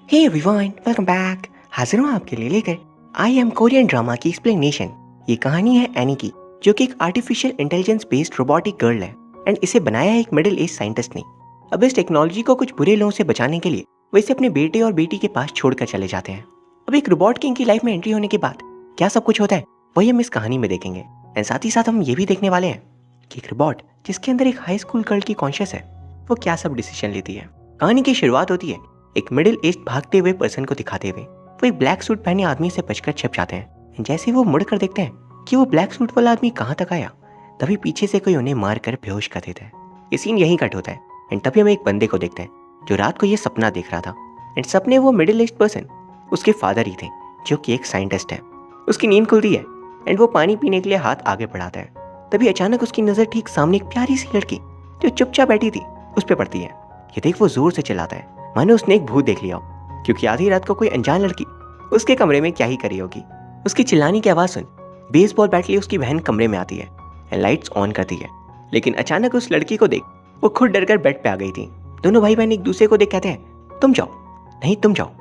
Hey everyone, welcome back. हाजिर हूँ आपके लिए लेकर आई एम कोरियन ड्रामा की एक्सप्लेनेशन। ये कहानी है एनी की, जो कि एक artificial intelligence based robotic girl है एंड इसे बनाया है एक मिडिल एज साइंटिस्ट ने। अब इस टेक्नोलॉजी को कुछ बुरे लोगों से बचाने के लिए वो इसे अपने बेटे और बेटी के पास छोड़कर चले जाते हैं। अब एक रोबोट की इनकी लाइफ में एंट्री होने के बाद क्या सब कुछ होता है वही हम इस कहानी में देखेंगे। एंड साथ ही साथ हम ये भी देखने वाले हैं कि एक रोबोट जिसके अंदर एक हाई स्कूल गर्ल की कॉन्शियस है वो क्या सब डिसीजन लेती है। कहानी की शुरुआत होती है एक मिडिल एज भागते हुए पर्सन को दिखाते हुए। वो एक ब्लैक सूट पहने आदमी से बचकर छिप जाते हैं। जैसे वो मुड़कर देखते हैं कि वो ब्लैक सूट वाला आदमी कहाँ तक आया, तभी पीछे से कोई उन्हें मार कर बेहोश कर देता है। ये सीन यहीं कट होता है एंड तभी हम एक बंदे को देखते हैं जो रात को ये सपना देख रहा था। एंड सपने वो मिडिल एज पर्सन उसके फादर ही थे, जो कि एक साइंटिस्ट है। उसकी नींद खुलती है एंड वो पानी पीने के लिए हाथ आगे बढ़ाता है। तभी अचानक उसकी नजर ठीक सामने एक प्यारी सी लड़की जो चुपचाप बैठी थी उस पर पड़ती है। ये देख वो जोर से चिल्लाता है मानो उसने एक भूत देख लिया हो, क्योंकि आधी रात को कोई अनजान लड़की उसके कमरे में क्या ही करी होगी। उसकी चिल्लाने की आवाज़ सुन बेसबॉल बैट लिए उसकी बहन कमरे में आती है एंड लाइट्स ऑन करती है। लेकिन अचानक उस लड़की को देख वो खुद डरकर बेड पे आ गई थी। दोनों भाई बहन एक दूसरे को देख कहते हैं तुम जाओ, नहीं तुम जाओ।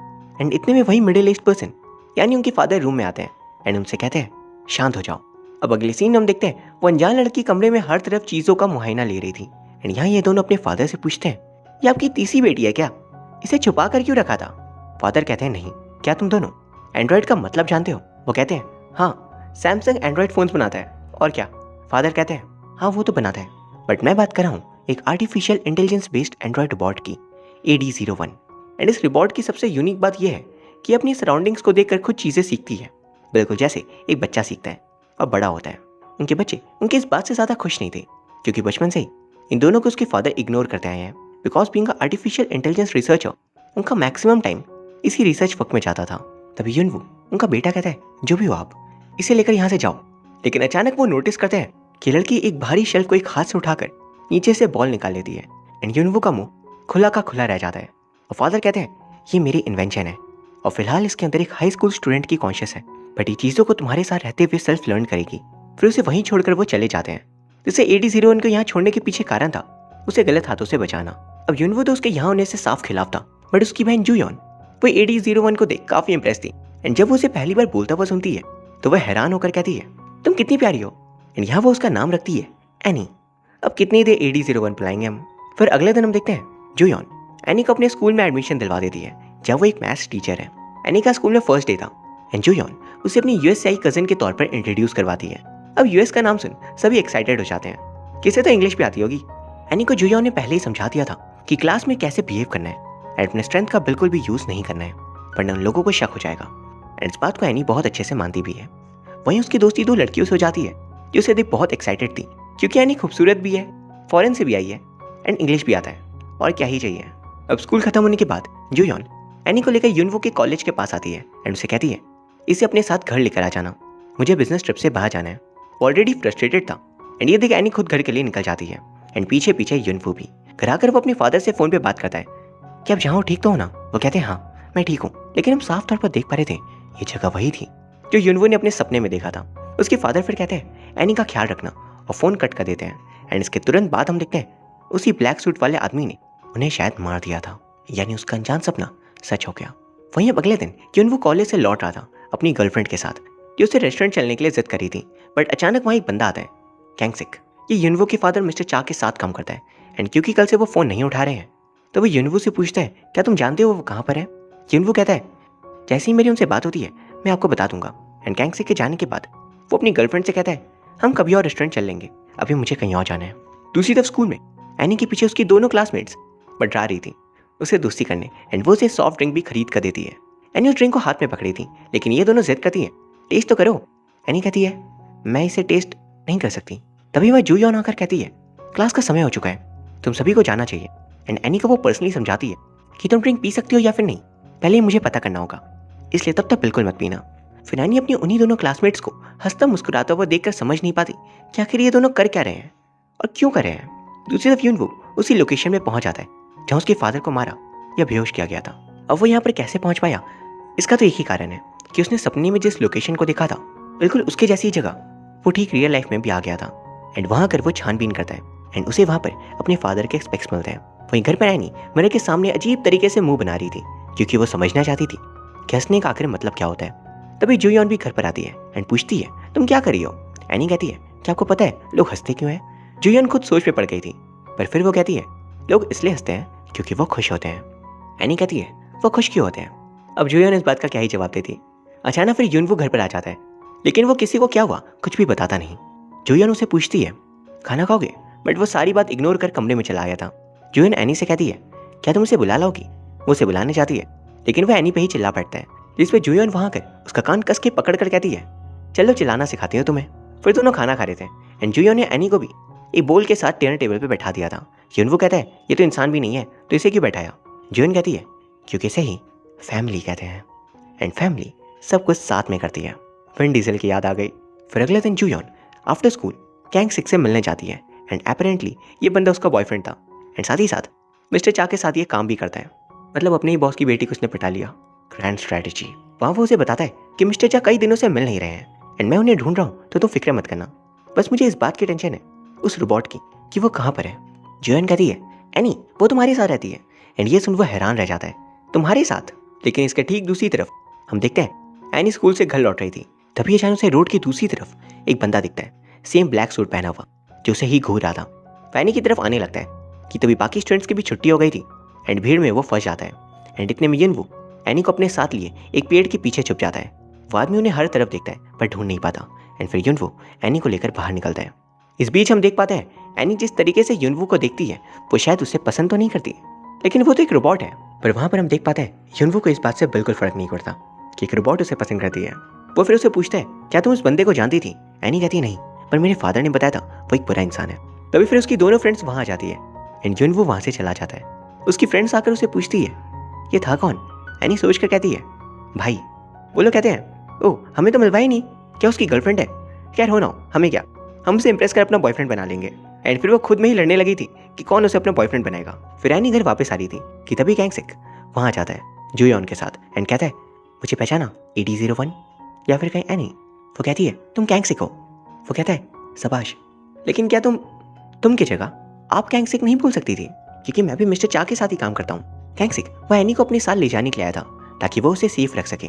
एंड इतने में वही मिडिल एज पर्सन यानी उनके फादर रूम में आते हैं एंड उनसे कहते हैं शांत हो जाओ। अब अगले सीन में हम देखते हैं वो अनजान लड़की कमरे में हर तरफ चीज़ों का मुआयना ले रही थी। एंड यहाँ ये दोनों अपने फादर से पूछते हैं ये आपकी तीसरी बेटी है क्या, इसे छुपा कर क्यों रखा था। फादर कहते हैं नहीं, क्या तुम दोनों एंड्रॉइड का मतलब जानते हो। वो कहते हैं हाँ, सैमसंग एंड्रॉइड फोन्स बनाता है। और क्या। फादर कहते हैं हाँ वो तो बनाता है, बट मैं बात कर रहा हूँ एक artificial intelligence based Android robot की, AD01। एंड इस रोबोट की सबसे यूनिक बात यह है कि अपनी सराउंडिंग्स को देखकर खुद चीज़ें सीखती है, बिल्कुल जैसे एक बच्चा सीखता है और बड़ा होता है। उनके बच्चे उनकी इस बात से ज़्यादा खुश नहीं थे, क्योंकि बचपन से ही इन दोनों को उसके फादर इग्नोर करते आए हैं। Because being a artificial intelligence researcher उनका मैक्सिमम टाइम इसी रिसर्च वर्क में जाता था। तभी युनवू उनका बेटा कहता है जो भी हो आप इसे लेकर यहाँ से जाओ। लेकिन अचानक वो नोटिस करते हैं कि लड़की एक भारी शेल्फ को एक हाथ से उठाकर नीचे से बॉल निकाल लेती है एंड युनवू का मुंह खुला का खुला रह जाता है। और फादर कहते हैं ये मेरी इन्वेंशन है और फिलहाल इसके अंदर एक हाई स्कूल स्टूडेंट की कॉन्शियस है, बट ये चीज़ों को तुम्हारे साथ रहते हुए सेल्फ लर्न करेगी। फिर उसे वहीं छोड़कर वो चले जाते हैं। जिससे AD01 को यहाँ छोड़ने के पीछे कारण था उसे गलत हाथों से बचाना। अब युनवू तो उसके यहाँ होने से साफ खिलाफ था, बट उसकी बहन जूयॉन वो AD01 को देख काफी इंप्रेस थी। एंड जब वो उसे पहली बार बोलता हुआ सुनती है तो वह हैरान होकर कहती है तुम कितनी प्यारी हो। एंड यहाँ वो उसका नाम रखती है एनी। अब कितनी देर AD01 बुलाएंगे हम। फिर अगले दिन हम देखते हैं जूयॉन एनी को अपने स्कूल में एडमिशन दिलवा देती है, जब वो एक मैथ्स टीचर है। एनी का स्कूल में फर्स्ट डे था एंड जूयॉन उसे अपनी US से आई कजन के तौर पर इंट्रोड्यूस करवाती है। अब US का नाम सुन सभी एक्साइटेड हो जाते हैं, किसे तो इंग्लिश भी आती होगी। एनी को जूयॉन ने पहले ही समझा दिया था कि क्लास में कैसे बिहेव करना है एंड अपने स्ट्रेंथ का बिल्कुल भी यूज़ नहीं करना है, वरना उन लोगों को शक हो जाएगा। एंड इस बात को एनी बहुत अच्छे से मानती भी है। वहीं उसकी दोस्ती दो लड़कियों से हो जाती है जो उसे देख बहुत एक्साइटेड थी, क्योंकि एनी खूबसूरत भी है, फॉरेन से भी आई है एंड इंग्लिश भी आता है, और क्या ही चाहिए। अब स्कूल खत्म होने के बाद जूयॉन एनी को लेकर युनवू के कॉलेज के पास आती है एंड उसे कहती है इसे अपने साथ घर लेकर आ जाना, मुझे बिजनेस ट्रिप से बाहर जाना है। ऑलरेडी फ्रस्ट्रेटेड था एंड ये देख एनी खुद घर के लिए निकल जाती है एंड पीछे पीछे युनवू भी। घर आकर वो अपने फादर से फ़ोन पे बात करता है कि आप जहाँ हो ठीक तो हो ना। वो कहते हैं हाँ मैं ठीक हूँ, लेकिन हम साफ तौर पर देख पा रहे थे ये जगह वही थी जो युनवू ने अपने सपने में देखा था। उसके फादर फिर कहते हैं एनी का ख्याल रखना और फ़ोन कट कर देते हैं। एंड इसके तुरंत बाद हम देखते हैं उसी ब्लैक सूट वाले आदमी ने उन्हें शायद मार दिया था, यानी उसका अनजान सपना सच हो गया। वहीं अब अगले दिन युनवू कॉलेज से लौट रहा था अपनी गर्लफ्रेंड के साथ, जो उसे रेस्टोरेंट चलने के लिए जिद करी थी। बट अचानक वहाँ एक बंदा आता है, कैंगसिक। ये युनवू के फादर मिस्टर चा के साथ काम करता है एंड क्योंकि कल से वो फ़ोन नहीं उठा रहे हैं तो वो युनवू से पूछता है क्या तुम जानते हो वो कहाँ पर है। युनवू कहता है जैसे ही मेरी उनसे बात होती है मैं आपको बता दूंगा। एंड कैंगसिक के जाने के बाद वो अपनी गर्लफ्रेंड से कहता है हम कभी और रेस्टोरेंट चल लेंगे, अभी मुझे कहीं और जाना है। दूसरी तरफ स्कूल में एनी के पीछे उसकी दोनों क्लासमेट्स बटरा रही थी उसे दोस्ती करने एंड वो उसे सॉफ्ट ड्रिंक भी खरीद कर देती है। एनी उस ड्रिंक को हाथ में पकड़ी थी, लेकिन ये दोनों जिद करती है टेस्ट तो करो। एनी कहती है मैं इसे टेस्ट नहीं कर सकती। तभी वह जूयॉन आकर कहती है क्लास का समय हो चुका है, तुम सभी को जाना चाहिए। एंड एनी को वो पर्सनली समझाती है कि तुम ड्रिंक पी सकती हो या फिर नहीं, पहले मुझे पता करना होगा, इसलिए तब तक बिल्कुल मत पीना। फिर एनी अपनी उन्हीं दोनों क्लासमेट्स को हंसता मुस्कुराता हुआ देखकर समझ नहीं पाती कि आखिर ये दोनों कर क्या रहे हैं और क्यों कर रहे हैं। दूसरी तरफ युनवू उसी लोकेशन में पहुंच जाता है जहाँ उसके फादर को मारा या बेहोश किया गया था। अब वो यहाँ पर कैसे पहुंच पाया, इसका तो एक ही कारण है कि उसने सपने में जिस लोकेशन को देखा था बिल्कुल उसके जैसी जगह वो ठीक रियल लाइफ में भी आ गया था। एंड वहाँ कर वो छानबीन करता है एंड उसे वहाँ पर अपने फादर के स्पेक्स मिलते हैं। वहीं घर पर एनी मिरर के सामने अजीब तरीके से मुंह बना रही थी, क्योंकि वो समझना चाहती थी कि हंसने का आखिर मतलब क्या होता है। तभी जुयन भी घर पर आती है एंड पूछती है, तुम क्या कर रही हो? एनी कहती है, क्या आपको पता है लोग हंसते क्यों हैं? जुयन खुद सोच में पड़ गई थी, पर फिर वो कहती है, लोग इसलिए हंसते हैं क्योंकि वो खुश होते हैं। एनी कहती है, वो खुश क्यों होते हैं? अब जुयन इस बात का क्या ही जवाब देती। अचानक फिर युनवू घर पर आ जाता है, लेकिन वो किसी को क्या हुआ कुछ भी बताता नहीं। जुयन उसे पूछती है, खाना खाओगे? बट वो सारी बात इग्नोर कर कमरे में चला गया था। जुयन एनी से कहती है, क्या तुम उसे बुला लाओगी? वो उसे बुलाने जाती है, लेकिन वह एनी पे ही चिल्ला बैठता है, जिसपे जुयन वहां कर उसका कान कस के पकड़ कर कहती है, चलो चिल्लाना सिखाती हो तुम्हें। फिर दोनों खाना खा रहे थे एंड जुयन ने एनी को भी एक बोल के साथ डिनर टेबल पे बैठा दिया था। युनवू कहता है, ये तो इंसान भी नहीं है, तो इसे क्यों बैठाया? जुयन कहती है, क्योंकि इसे ही फैमिली कहते हैं एंड फैमिली सब कुछ साथ में करती है। विन डीजल की याद आ गई। फिर अगले दिन जुयन आफ्टर स्कूल गैंग 6 से मिलने जाती है एंड अपेरेंटली ये बंदा उसका बॉयफ्रेंड था एंड साथ ही साथ मिस्टर चा के साथ ये काम भी करता है, मतलब अपने ही बॉस की बेटी को उसने पटा लिया। Grand strategy. वहाँ वो उसे बताता है कि मिस्टर चा कई दिनों से मिल नहीं रहे हैं एंड मैं उन्हें ढूंढ रहा हूँ, तो तुम फिक्र मत करना, बस मुझे इस बात की टेंशन है उस रोबोट की कि वो कहाँ पर है। जुयन कहती है, एनी वो तुम्हारे साथ रहती है एंड ये सुन वो हैरान रह जाता है, तुम्हारे साथ? लेकिन इसके ठीक दूसरी तरफ हम देखते हैं एनी स्कूल से घर लौट रही थी, तभी अचानक से रोड की दूसरी तरफ एक बंदा दिखता है, सेम ब्लैक सूट पहना हुआ, जो उसे ही घूर रहा था। एनी की तरफ आने लगता है कि तभी बाकी स्टूडेंट्स की भी छुट्टी हो गई थी एंड भीड़ में वो फंस जाता है एंड इतने में युनवू एनी को अपने साथ लिए एक पेड़ के पीछे छुप जाता है। वो आदमी उन्हें हर तरफ देखता है पर ढूंढ नहीं पाता एंड फिर युनवू एनी को लेकर बाहर निकलता है। इस बीच हम देख पाते हैं एनी जिस तरीके से युनवू को देखती है वो शायद उसे पसंद तो नहीं करती, लेकिन वो तो एक रोबोट है। पर वहाँ पर हम देख पाते हैं युनवू को इस बात से बिल्कुल फर्क नहीं पड़ता कि एक रोबोट उसे पसंद करती है। वो फिर उसे पूछता है, क्या तुम उस बंदे को जानती थी? एनी कहती है, नहीं, पर मेरे फादर ने बताया था वो एक बुरा इंसान है। तभी फिर उसकी दोनों फ्रेंड्स वहाँ आ जाती है एंड युनवू वहाँ से चला जाता है। उसकी फ्रेंड्स आकर उसे पूछती है, ये था कौन? एनी सोच कर कहती है, भाई। वो लोग कहते हैं, ओह हमें तो मिलवा ही नहीं, क्या उसकी गर्लफ्रेंड है? खैर हो ना हो, हमें क्या, हम उसे इम्प्रेस कर अपना बॉयफ्रेंड बना लेंगे। एंड फिर वो खुद में ही लड़ने लगी थी कि कौन उसे अपना बॉयफ्रेंड बनाएगा। फिर एनी घर वापस आ रही थी कि तभी गैंग 6 वहाँ जाता है जुयन के साथ एंड कहता है, मुझे पहचाना AD01 या फिर कहीं एनी? वो कहती है, तुम गैंग 6 हो? वो कहता है, शाबाश, लेकिन क्या तुम की जगह आप गैंग 6 नहीं भूल सकती थी, क्योंकि मैं भी मिस्टर चा के साथ ही काम करता हूँ। गैंग 6 वह एनी को अपने साथ ले जाने के लिए आया था ताकि वो उसे सेफ रख सके।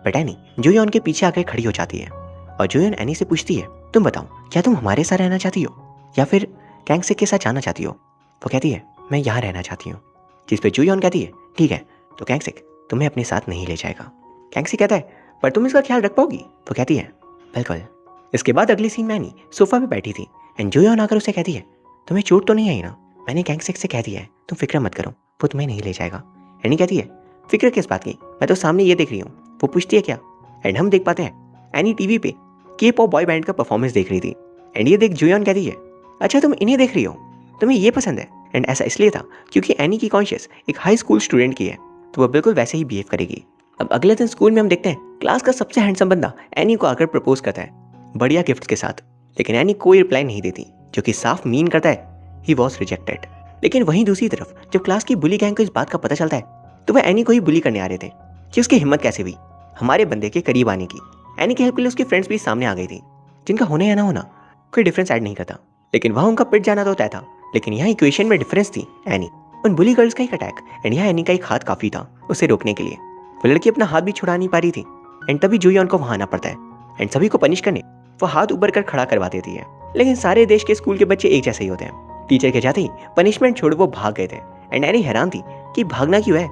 बट एनी जुयन के पीछे आकर खड़ी हो जाती है और जुयन एनी से पूछती है, तुम बताओ क्या तुम हमारे साथ रहना चाहती हो या फिर गैंग 6 के साथ जाना चाहती हो? वो कहती है, मैं यहाँ रहना चाहती हूँ। जिस पे जुयन कहती है, ठीक है, तो गैंग 6 तुम्हें अपने साथ नहीं ले जाएगा। गैंग 6 कहता है, पर तुम इसका ख्याल रख पाओगी? वो कहती है, बिल्कुल। इसके बाद अगली सीन में एनी सोफा पे बैठी थी एंड जुयन आकर उसे कहती है, तुम्हें चोट तो नहीं आई ना? मैंने गैंग 6 से कह दिया है, तुम फिक्र मत करो, वो तुम्हें नहीं ले जाएगा। एनी कहती है, फिक्र किस बात की, मैं तो सामने ये देख रही हूँ। वो पूछती है, क्या? एंड हम देख पाते हैं एनी टीवी पे K-pop बॉय बैंड का परफॉर्मेंस देख रही थी एंड ये देख जुयन कहती है, अच्छा तुम इन्हें देख रही हो, तुम्हें ये पसंद है? एंड ऐसा इसलिए था क्योंकि एनी की कॉन्शियस एक हाई स्कूल स्टूडेंट की है, तो वो बिल्कुल वैसे ही बिहेव करेगी। अब अगले दिन स्कूल में हम देखते हैं क्लास का सबसे हैंडसम बंदा एनी को आकर प्रपोज करता है बढ़िया गिफ्ट के साथ, लेकिन एनी कोई रिप्लाई नहीं देती, जो कि साफ मीन करता है ही वॉज रिजेक्टेड। लेकिन वहीं दूसरी तरफ जब क्लास की बुली गैंग को इस बात का पता चलता है तो वह एनी को ही बुली करने आ रहे थे कि उसकी हिम्मत कैसे हुई हमारे बंदे के करीब आने की। एनी की हेल्प के लिए उसकी फ्रेंड्स भी सामने आ गई थी, जिनका होने या ना होना कोई डिफरेंस ऐड नहीं करता, लेकिन वहाँ उनका पिट जाना तो तय था। लेकिन यहाँ इक्वेशन में डिफरेंस थी एनी उन बुली गर्ल्स का एक अटैक एंड यहाँ एनी का एक हाथ काफी था उसे रोकने के लिए। वो लड़की अपना हाथ भी छुड़ा नहीं पा रही थी एंड तभी जुयन को वहाँ आना पड़ता है एंड सभी को पनिश करने वो हाथ ऊपर कर खड़ा करवा देती है। लेकिन सारे देश के स्कूल के बच्चे एक जैसे ही होते हैं। टीचर के जाते ही पनिशमेंट छोड़ वो भाग गए थे एंड एनी हैरान थी कि भागना क्यों है,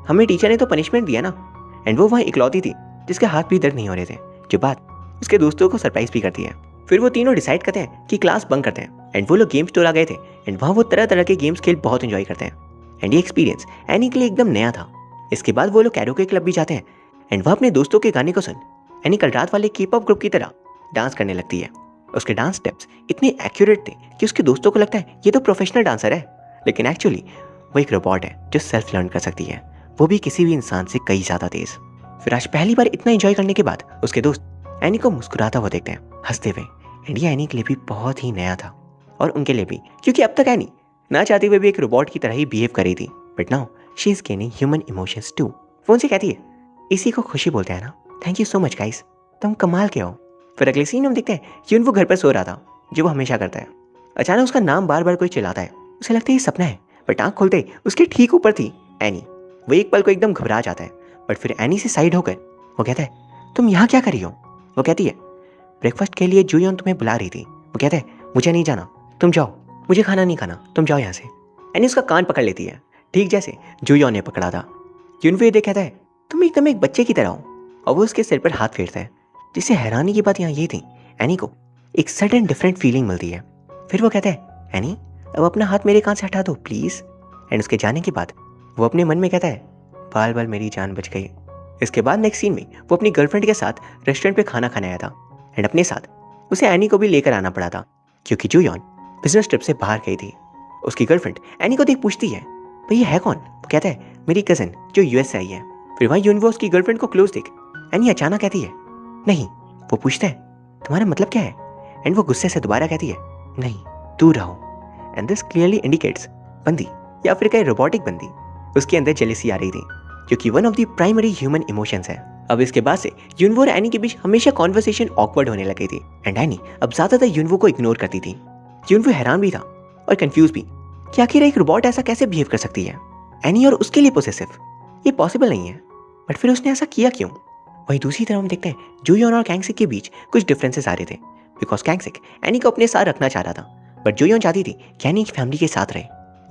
हमें टीचर ने तो पनिशमेंट दिया ना। एंड वो वहाँ इकलौती थी जिसके हाथ भी दर्द नहीं हो रहे थे, जो बात उसके दोस्तों को सरप्राइज भी करती है। फिर वो तीनों डिसाइड करते हैं कि क्लास बंक करते हैं एंड वो लोग गेम स्टोर आ गए थे एंड वहाँ वो तरह तरह के गेम्स खेल बहुत एंजॉय करते हैं एंड ये एक्सपीरियंस एनी के लिए एकदम नया था। इसके बाद वो लोग कैरोके क्लब भी जाते हैं एंड वह अपने दोस्तों के गाने को सुन एनी कल रात वाले K-pop ग्रुप की तरह डांस करने लगती है। उसके डांस स्टेप्स इतने एक्यूरेट थे कि उसके दोस्तों को लगता है ये तो प्रोफेशनल डांसर है, लेकिन एक्चुअली वो एक रोबोट है जो सेल्फ लर्न कर सकती है, वो भी किसी भी इंसान से कई ज़्यादा तेज। फिर आज पहली बार इतना एंजॉय करने के बाद उसके दोस्त एनी को मुस्कुराता हुआ देखते हैं हंसते हुए एंड ये एनी के लिए भी बहुत ही नया था और उनके लिए भी, क्योंकि अब तक एनी ना चाहते हुए भी एक रोबोट की तरह ही बिहेव कर रही थी, but now she is gaining human emotions too. वो उनसे कहती है, इसी को खुशी बोलते हैं ना, thank you so much guys, तुम कमाल के हो। फिर अगले सीन हम देखते हैं कि वो घर पर सो रहा था, जो वो हमेशा करता है। अचानक उसका नाम बार बार कोई चिल्लाता है, उसे लगता है ये सपना है, बट आँख खोलते ही उसके ठीक ऊपर थी एनी वो एक पल को एकदम घबरा जाता है, बट फिर एनी से साइड होकर वो कहता है, तुम यहाँ क्या कर रही हो? वो कहती है, ब्रेकफास्ट के लिए जूयोन तुम्हें बुला रही थी। वो कहता है, मुझे नहीं जाना, तुम जाओ, मुझे खाना नहीं खाना, तुम जाओ यहाँ से। एनी उसका कान पकड़ लेती है, ठीक जैसे जूयोन ने पकड़ा था। युनवो ये देख कहता है, तुम एकदम एक बच्चे की तरह हो, और वो उसके सिर पर हाथ फेरता है। जिससे हैरानी की बात यहाँ ये थी, एनी को एक सडन डिफरेंट फीलिंग मिलती है। फिर वो कहता है, एनी अब अपना हाथ मेरे कान से हटा दो प्लीज़। एंड उसके जाने के बाद वो अपने मन में कहता है, बाल बाल मेरी जान बच गई। इसके बाद नेक्स्ट सीन में वो अपनी गर्लफ्रेंड के साथ रेस्टोरेंट पे खाना खाने आया था, एंड अपने साथ उसे एनी को भी लेकर आना पड़ा था क्योंकि जूयोन बिजनेस ट्रिप से बाहर गई थी। उसकी गर्लफ्रेंड एनी को देख पूछती है, भाई ये है कौन? वो कहता है, मेरी कज़न जो यूएस से आई है। फिर वहाँ युनवो उसकी गर्लफ्रेंड को क्लोज देख एनी अचानक कहती है, नहीं। वो पूछता है, तुम्हारा मतलब क्या है? एंड वो गुस्से से दोबारा कहती है, नहीं, दूर रहो। एंड दिस क्लियरली इंडिकेट्स बंदी या फिर कहीं रोबोटिक बंदी, उसके अंदर जेलेसी आ रही थी क्योंकि one of the primary human emotions है। अब इसके बाद से युनवो और एनी के बीच हमेशा कॉन्वर्सेशन ऑकवर्ड होने लगी थी, एंड एनी अब ज्यादातर युनवो को इग्नोर करती थी। युनवो हैरान भी था और कंफ्यूज भी कि आखिर एक रोबोट ऐसा कैसे बिहेव कर सकती है। एनी और उसके लिए पोसेसिव, ये पॉसिबल नहीं है, बट फिर उसने ऐसा किया क्यों? वहीं दूसरी तरफ हम देखते हैं जूयोन और कैंगसिक के बीच कुछ डिफरेंसेस आ रहे थे, बिकॉज कैंगसिक एनी को अपने साथ रखना चाह रहा था, बट जूयोन चाहती थी कि एनी की फैमिली के साथ रहे।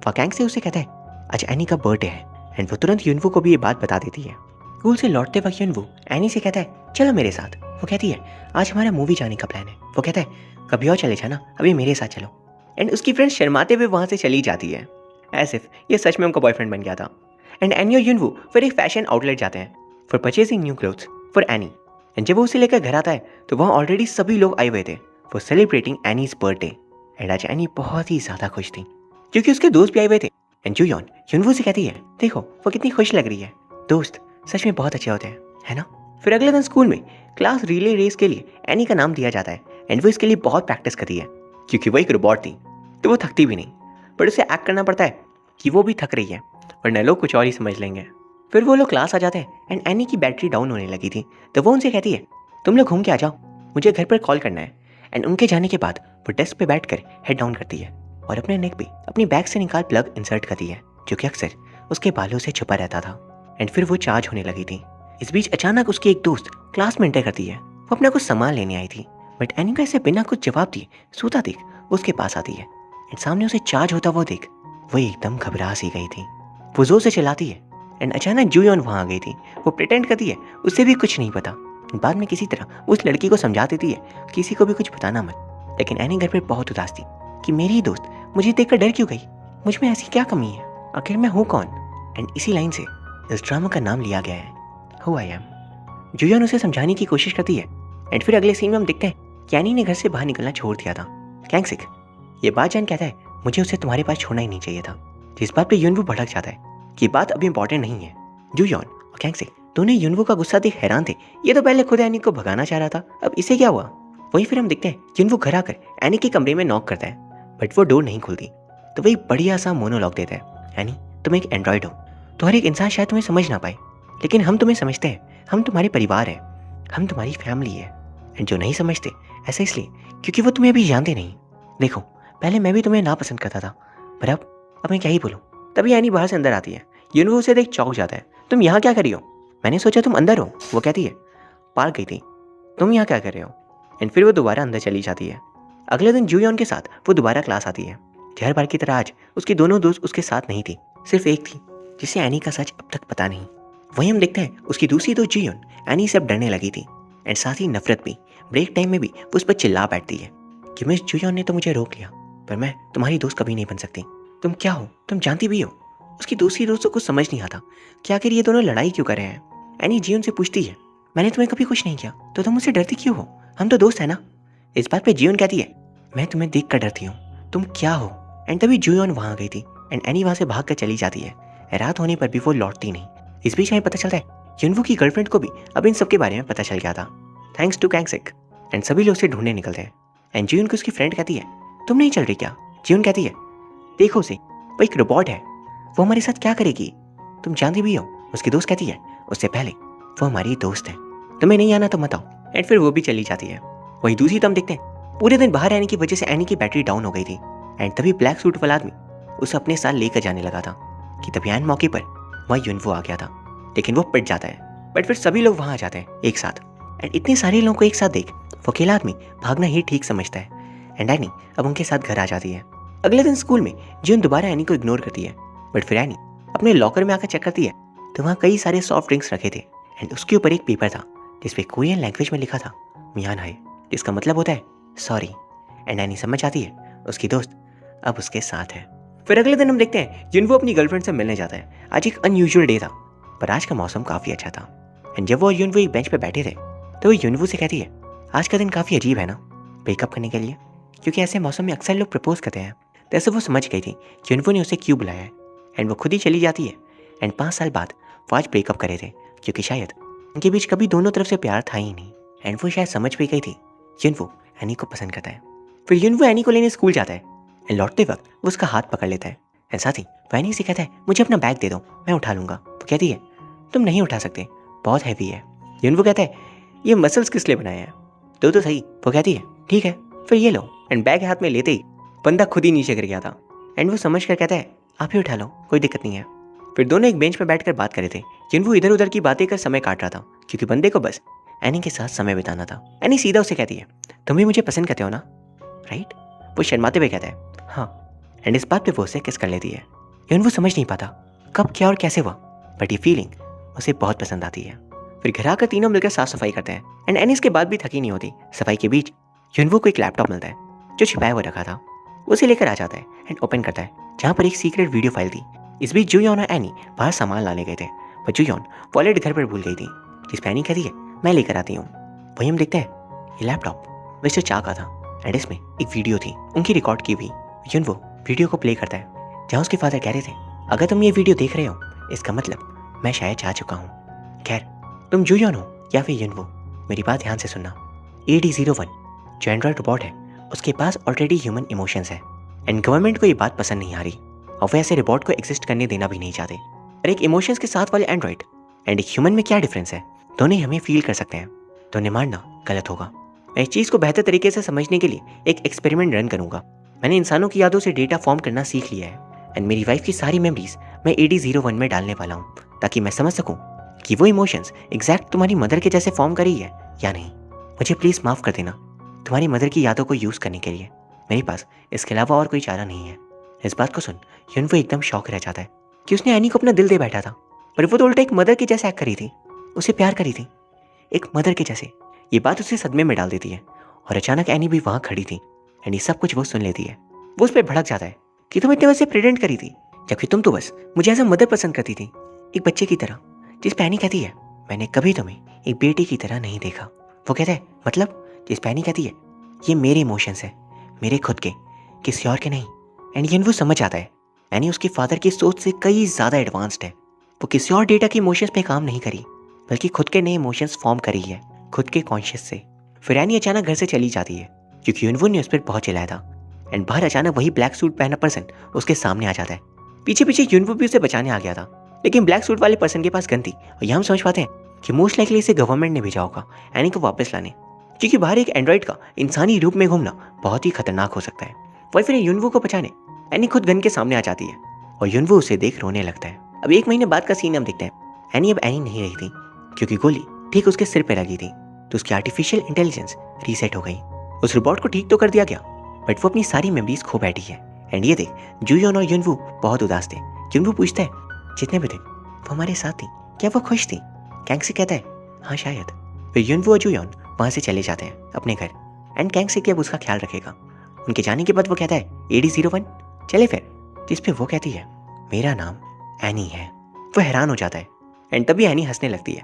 वह कैंगसिक उसे कहता है, आज एनी का बर्थडे है, एंड वो तुरंत युनवो को भी ये बात बता देती है। स्कूल से लौटते वक्त युनवो एनी से कहता है, चलो मेरे साथ। वो कहती है, आज हमारा मूवी जाने का प्लान है। वो कहता है, कभी और चले जाना, अभी मेरे साथ चलो। एंड उसकी फ्रेंड शर्माते हुए वहाँ से चली जाती है, एज इफ ये सच में उनका बॉयफ्रेंड बन गया था। एंड एनी और युनवो फिर एक फैशन आउटलेट जाते हैं for purchasing new clothes for any. And जब वो उसे लेकर घर आता है तो वहाँ ऑलरेडी सभी लोग आए हुए थे for celebrating Annie's birthday. And आज एनी बहुत ही ज़्यादा खुश थी क्योंकि उसके दोस्त भी आए हुए थे। एंड जूयोन युनवो से कहती है, देखो वो कितनी खुश लग रही है, दोस्त सच में बहुत अच्छे होते हैं, है ना? फिर अगले दिन स्कूल में क्लास रिले रेस के लिए एनी का नाम दिया जाता है, एंड वो इसके लिए बहुत प्रैक्टिस करती है क्योंकि वो एक रोबोट थी तो वो थकती भी नहीं, बट उसे एक्ट करना पड़ता है कि वो भी थक रही है, वरना लोग कुछ और ही समझ लेंगे। फिर वो लोग क्लास आ जाते हैं एंड एनी की बैटरी डाउन होने लगी थी, तो वो उनसे कहती है, तुम लोग घूम के आ जाओ, मुझे घर पर कॉल करना है। एंड उनके जाने के बाद वो डेस्क पे बैठकर हेड डाउन करती है और अपने नेक पे अपनी बैग से निकाल प्लग इंसर्ट करती है जो कि अक्सर उसके बालों से छुपा रहता था। एंड फिर वो चार्ज होने लगी थी। इस बीच अचानक उसकी एक दोस्त क्लास में एंटर करती है। वो अपना कुछ सामान लेने आई थी, बट एनी को ऐसे बिना कुछ जवाब दिए सोता देख उसके पास आती है, एंड सामने उसे चार्ज होता वो देख वो एकदम घबरा सी गई थी। वो जोर से चिल्लाती है, एंड अचानक जूयोन वहाँ आ गई थी। वो प्रिटेंड करती है उसे भी कुछ नहीं पता। बाद में किसी तरह उस लड़की को समझा देती है किसी को भी कुछ बताना मत। लेकिन एनी घर पर बहुत उदास थी कि मेरी ही दोस्त मुझे देखकर डर क्यों गई, मुझ में ऐसी क्या कमी है, आखिर मैं हूँ कौन? एंड इसी लाइन से इस ड्रामा का नाम लिया गया है, हु आई एम। जूयोन उसे समझाने की कोशिश करती है, एंड फिर अगले सीन में हम देखते हैं कि एनी ने घर से बाहर निकलना छोड़ दिया था। कैंगसिक ये बात जान कहता है, मुझे उसे तुम्हारे पास छोड़ना ही नहीं चाहिए था। जिस बात पे युनवो भड़क जाता है कि बात अभी इंपॉर्टेंट नहीं है। जूयोन और कैंगसिक दोनों युनवो का गुस्सा देख हैरान थे, ये तो पहले खुद एनी को भगाना चाह रहा था, अब इसे क्या हुआ? वहीं फिर हम देखते हैं युनवो घर आकर एनी के कमरे में नॉक करता है, बट वो डोर नहीं खुलती, तो वही बढ़िया सा मोनोलॉग देता है, एनी तुम एक एंड्रॉइड हो, तो हर एक इंसान शायद तुम्हें समझ ना पाए, लेकिन हम तुम्हें समझते हैं, हम तुम्हारे परिवार हैं, हम तुम्हारी फैमिली है। एंड जो नहीं समझते ऐसा इसलिए क्योंकि वो तुम्हें अभी जानते नहीं। देखो पहले मैं भी तुम्हें नापसंद करता था, पर अब मैं क्या ही बोलूँ। तभी एनी बाहर से अंदर आती है। युनवो उसे देख चौंक जाता है, तुम यहाँ क्या कर रही हो? मैंने सोचा तुम अंदर हो। वो कहती है, पार्क गई थी, तुम यहाँ क्या कर रहे हो? एंड फिर वो दोबारा अंदर चली जाती है। अगले दिन जूयोन के साथ वो दोबारा क्लास आती है। हर बार की तरह आज उसकी दोनों दोस्त उसके साथ नहीं थी, सिर्फ एक थी जिसे एनी का सच अब तक पता नहीं। वहीं हम देखते हैं उसकी दूसरी दोस्त जूयोन एनी से अब डरने लगी थी, एंड साथ ही नफरत भी। ब्रेक टाइम में भी वो उस पर चिल्ला बैठती है कि मिस जूयोन ने तो मुझे रोक लिया, पर मैं तुम्हारी दोस्त कभी नहीं बन सकती। तुम क्या हो, तुम जानती भी हो? उसकी दूसरी दोस्त को कुछ समझ नहीं आता कि आखिर ये दोनों लड़ाई क्यों कर रहे हैं। एनी जूयोन से पूछती है, मैंने तुम्हें कभी कुछ नहीं किया तो तुम मुझसे डरती क्यों हो? हम तो दोस्त है ना। इस बात पे जूयोन कहती है, मैं तुम्हें देख कर डरती हूँ, तुम क्या हो? एंड तभी जूयोन वहाँ गई थी, एंड एनी वहाँ से भाग कर चली जाती है। रात होने पर भी वो लौटती नहीं। इस बीच हमें पता चलता है युनवो की गर्लफ्रेंड को भी अब इन सब के बारे में पता चल गया था, थैंक्स टू कैंगसिक। एंड सभी लोग उसे ढूंढने निकलते हैं। एंड जूयोन को उसकी फ्रेंड कहती है, तुम नहीं चल रही क्या? जूयोन कहती है, देखो उसे, वो एक रोबोट है, वो हमारे साथ क्या करेगी? तुम जानती भी हो। उसकी दोस्त कहती है, उससे पहले वो हमारी दोस्त है, तुम्हें नहीं आना तो मत आओ। एंड फिर वो भी चली जाती है। वहीं दूसरी तरफ देखते हैं पूरे दिन बाहर रहने की वजह से एनी की बैटरी डाउन हो गई थी, एंड तभी ब्लैक सूट वाला आदमी उसे अपने साथ लेकर जाने लगा था कि तभी एन मौके पर वहाँ युनवो आ गया था, लेकिन वो पिट जाता है। बट फिर सभी लोग वहाँ आ जाते हैं एक साथ, एंड इतने सारे लोगों को एक साथ देख वो अकेला आदमी भागना ही ठीक समझता है। एंड एनी अब उनके साथ घर आ जाती है। अगले दिन स्कूल में जिन दोबारा एनी को इग्नोर करती है, बट फिर एनी अपने लॉकर में आकर चेक करती है तो वहाँ कई सारे सॉफ्ट ड्रिंक्स रखे थे, एंड उसके ऊपर एक पेपर था जिसपे कोरियन लैंग्वेज में लिखा था मियान हाय, जिसका मतलब होता है सॉरी। एंड एनी समझ आती है उसकी दोस्त अब उसके साथ है। फिर अगले दिन हम देखते हैं जिन वो अपनी गर्लफ्रेंड से मिलने जाता है। आज एक अनयूजुअल डे था, पर आज का मौसम काफ़ी अच्छा था। एंड जब वो युनवो एक बेंच पे बैठे थे तो वो युनवो से कहती है आज का दिन काफ़ी अजीब है ना ब्रेकअप करने के लिए, क्योंकि ऐसे मौसम में अक्सर लोग प्रपोज करते हैं। तैसे वो समझ गई थी कि युनवो ने उसे क्यों बुलाया है, एंड वो खुद ही चली जाती है। एंड 5 साल बाद वो आज ब्रेकअप करे थे, क्योंकि शायद उनके बीच कभी दोनों तरफ से प्यार था ही नहीं। एंड वो शायद समझ भी गई थी युनवो एनी को पसंद करता है। फिर युनवो एनी को लेने स्कूल जाता है, एंड लौटते वक्त वो उसका हाथ पकड़ लेता है। एंड साथ ही वो एनी से कहता है मुझे अपना बैग दे दो, मैं उठा लूँगा। वो कहती है तुम नहीं उठा सकते, बहुत हैवी है। युनवो कहता है ये मसल्स किस लिए बनाए हैं, दो तो सही। वो कहती है ठीक है फिर ये लो। एंड बैग हाथ में लेते ही बंदा खुद ही नीचे गिर गया था। एंड वो समझ कर कहता है आप ही उठा लो, कोई दिक्कत नहीं है। फिर दोनों एक बेंच पर बैठकर बात कर रहे थे। युनवो इधर उधर की बातें कर समय काट रहा था, क्योंकि बंदे को बस एनी के साथ समय बिताना था। एनी सीधा उसे कहती है तुम भी मुझे पसंद करते हो ना, राइट? वो शर्माते हुए कहता है हाँ। एंड इस बात पे वो उसे किस कर लेती है। युनवो समझ नहीं पाता कब क्या और कैसे हुआ, बट ये फीलिंग उसे बहुत पसंद आती है। फिर घर आकर तीनों मिलकर साफ सफाई करते हैं, एंड एनी इसके बाद भी थकी नहीं होती। सफाई के बीच युनवो को एक लैपटॉप मिलता है जो छिपाया हुआ रखा था। उसे लेकर आ जाता है एंड ओपन करता है, जहाँ पर एक सीक्रेट वीडियो फाइल थी। इस बीच जुयॉन और एनी बाहर सामान लाने गए थे, पर जुयॉन वॉलेट घर पर भूल गई थी, जिस पर एनी कहती है मैं लेकर आती हूँ। वहीं हम देखते हैं ये लैपटॉप मिस्टर चा का था, एंड इसमें एक वीडियो थी उनकी रिकॉर्ड की हुई। युनवो वीडियो को प्ले करता है, जहाँ उसके फादर कह रहे थे अगर तुम ये वीडियो देख रहे हो इसका मतलब मैं शायद जा चुका हूँ। खैर तुम जुयॉन हो या फिर युनवो, मेरी बात ध्यान से सुनना। AD-01 जो एंड्रॉयड रोबोट है उसके पास ऑलरेडी ह्यूमन इमोशंस है, एंड गवर्नमेंट को ये बात पसंद नहीं आ रही, और वो ऐसे रोबोट को एग्जिस्ट करने देना भी नहीं चाहते। और एक इमोशंस के साथ वाले एंड्रॉयड एंड एक ह्यूमन में क्या डिफरेंस है, दोनों ही हमें फील कर सकते हैं, तो उन्हें मारना गलत होगा। मैं इस चीज़ को बेहतर तरीके से समझने के लिए एक एक्सपेरिमेंट रन करूंगा। मैंने इंसानों की यादों से डेटा फॉर्म करना सीख लिया है, एंड मेरी वाइफ की सारी मेमोरीज मैं AD-01 में डालने वाला हूँ, ताकि मैं समझ सकूँ कि वो इमोशंस एग्जैक्ट तुम्हारी मदर के जैसे फॉर्म करी है या नहीं। मुझे प्लीज़ माफ़ कर देना तुम्हारी मदर की यादों को यूज़ करने के लिए, मेरे पास इसके अलावा और कोई चारा नहीं है। इस बात को सुन युनवो एकदम शॉक रह जाता है कि उसने एनी को अपना दिल दे बैठा था, पर वो तो उल्टा एक मदर के जैसे एक्ट करी थी, उसे प्यार करी थी एक मदर के जैसे। ये बात उसे सदमे में डाल देती है, और अचानक एनी भी वहाँ खड़ी थी, एंड ये सब कुछ वो सुन लेती है। वो उस पर भड़क जाता है कि तुम इतने वैसे प्रेजेंट करी थी, जबकि तुम तो बस मुझे एज अ मदर पसंद करती थी, एक बच्चे की तरह। जिस पे एनी कहती है मैंने कभी तुम्हें एक बेटी की तरह नहीं देखा। वो कहता है मतलब? जिस पे एनी कहती है ये मेरे इमोशंस है, मेरे खुद के, किसी और के नहीं। एंड युनवो समझ आता है एनी उसके फादर की सोच से कई ज़्यादा एडवांस्ड है। वो किसी और डेटा के इमोशंस पे काम नहीं करी, बल्कि खुद के नए इमोशंस फॉर्म करी है, खुद के कॉन्शियस से। फिर एनी अचानक घर से चली जाती है, क्योंकि युनवो ने उस पर बहुत चिल्लाया था। एंड बाहर अचानक वही ब्लैक सूट पहना पर्सन उसके सामने आ जाता है। पीछे पीछे युनवो भी उसे बचाने आ गया था, लेकिन ब्लैक सूट वाले पर्सन के पास गन थी, और यहाँ हम समझ पाते हैं कि मोस्ट लाइकली इसे गवर्नमेंट ने भेजा होगा एनी को वापस लाने, क्योंकि बाहर एक एंड्रॉइड का इंसानी रूप में घूमना बहुत ही खतरनाक हो सकता है। वही फिर युनवो को बचाने एनी खुद गन के सामने आ जाती है, और युनवो उसे देख रोने लगता है। अब 1 महीने बाद का सीन हम देखते हैं। एनी अब एनी नहीं रही थी, क्योंकि गोली ठीक उसके सिर पे लगी थी, तो उसकी आर्टिफिशियल इंटेलिजेंस रीसेट हो गई। उस रोबोट को ठीक तो कर दिया गया, बट वो अपनी सारी मेमोरीज खो बैठी है। एंड ये देख जुयॉन और युनवो बहुत उदास थे। युनवो पूछता है जितने भी दिन वो हमारे साथ थी क्या वो खुश थी? कैंग से कहता है हाँ शायद। फिर युनवो और जुयॉन वहाँ से चले जाते हैं अपने घर, एंड कैंग से अब उसका ख्याल रखेगा। उनके जाने के बाद वो कहता है AD-01 चले फिर, जिस पे वो कहती है मेरा नाम एनी है। वो हैरान हो जाता है, एंड तभी एनी हंसने लगती है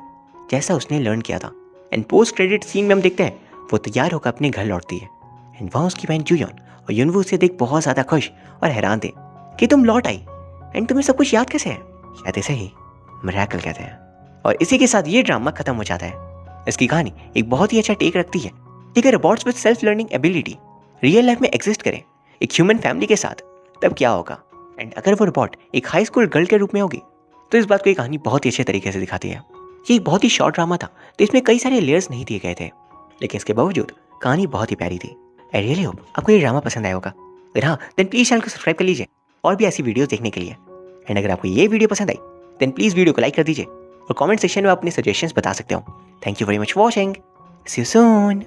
जैसा उसने लर्न किया था। एंड पोस्ट क्रेडिट सीन में हम देखते हैं वो तैयार होकर अपने घर लौटती है, एंड वहाँ उसकी बहन जुयॉन और युनवो उसे देख बहुत ज़्यादा खुश और हैरान थे कि तुम लौट आई, एंड तुम्हें सब कुछ याद कैसे है? शायद इसे ही मिरेकल कहते हैं। और इसी के साथ ये ड्रामा खत्म हो जाता है। इसकी कहानी एक बहुत ही अच्छा टेक रखती है कि अगर robots with self learning ability real life में एग्जिस्ट करें एक ह्यूमन फैमिली के साथ, तब क्या होगा। एंड अगर वो रोबोट एक हाई स्कूल गर्ल के रूप में होगी, तो इस बात को ये कहानी बहुत ही अच्छे तरीके से दिखाती है। ये एक बहुत ही शॉर्ट ड्रामा था, तो इसमें कई सारे लेयर्स नहीं दिए गए थे, लेकिन इसके बावजूद कहानी बहुत ही प्यारी थी। आई रियली होप आपको ये ड्रामा पसंद आया होगा। अगर हाँ, देन प्लीज चैनल को सब्सक्राइब कर लीजिए और भी ऐसी वीडियोस देखने के लिए। एंड अगर आपको ये वीडियो पसंद आई देन प्लीज़ वीडियो को लाइक कर दीजिए और कमेंट सेक्शन में अपने सजेशंस बता सकते हो। Thank you very much for watching. See you soon.